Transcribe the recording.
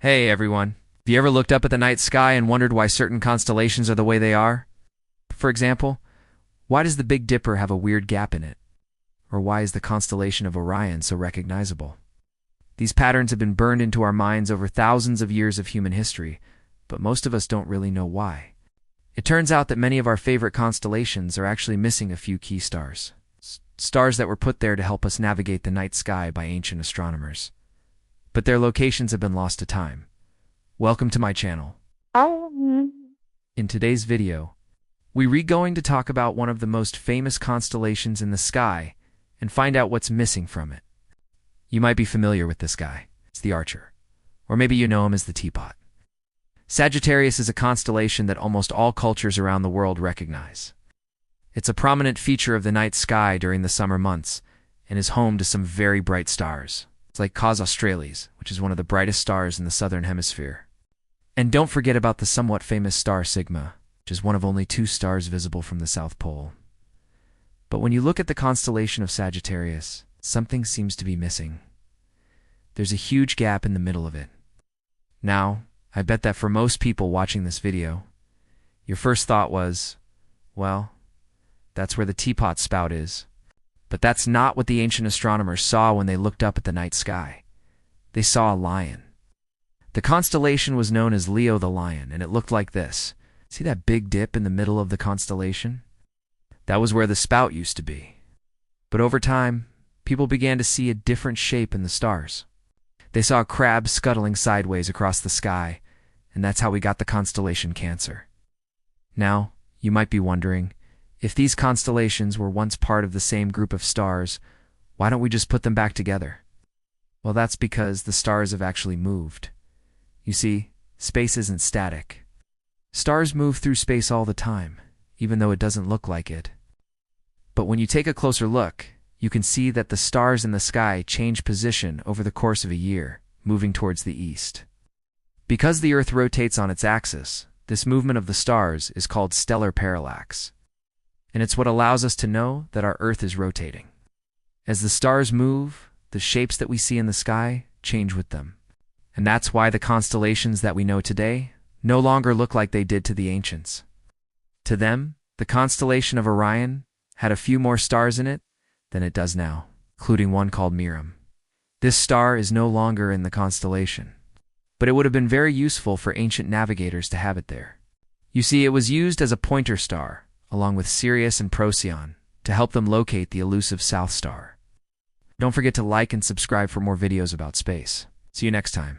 Hey everyone, have you ever looked up at the night sky and wondered why certain constellations are the way they are? For example, why does the Big Dipper have a weird gap in it? Or why is the constellation of Orion so recognizable? These patterns have been burned into our minds over thousands of years of human history, but most of us don't really know why. It turns out that many of our favorite constellations are actually missing a few key stars. Stars that were put there to help us navigate the night sky by ancient astronomers. But their locations have been lost to time. Welcome to my channel. In today's video, we're going to talk about one of the most famous constellations in the sky and find out what's missing from it. You might be familiar with this guy. It's the Archer. Or maybe you know him as the Teapot. Sagittarius is a constellation that almost all cultures around the world recognize. It's a prominent feature of the night sky during the summer months and is home to some very bright stars. It's like Cos Australis, which is one of the brightest stars in the southern hemisphere. And don't forget about the somewhat famous star Sigma, which is one of only 2 stars visible from the South Pole. But when you look at the constellation of Sagittarius, something seems to be missing. There's a huge gap in the middle of it. Now, I bet that for most people watching this video, your first thought was, well, that's where the teapot spout is. But that's not what the ancient astronomers saw when they looked up at the night sky. They saw a lion. The constellation was known as Leo the Lion, and it looked like this. See that big dip in the middle of the constellation? That was where the spout used to be. But over time, people began to see a different shape in the stars. They saw a crab scuttling sideways across the sky, and that's how we got the constellation Cancer. Now, you might be wondering, if these constellations were once part of the same group of stars, why don't we just put them back together? Well, that's because the stars have actually moved. You see, space isn't static. Stars move through space all the time, even though it doesn't look like it. But when you take a closer look, you can see that the stars in the sky change position over the course of a year, moving towards the east. Because the Earth rotates on its axis, this movement of the stars is called stellar parallax. And it's what allows us to know that our Earth is rotating. As the stars move, the shapes that we see in the sky change with them. And that's why the constellations that we know today no longer look like they did to the ancients. To them, the constellation of Orion had a few more stars in it than it does now, including one called Miriam. This star is no longer in the constellation, but it would have been very useful for ancient navigators to have it there. You see, it was used as a pointer star, along with Sirius and Procyon, to help them locate the elusive South Star. Don't forget to like and subscribe for more videos about space. See you next time.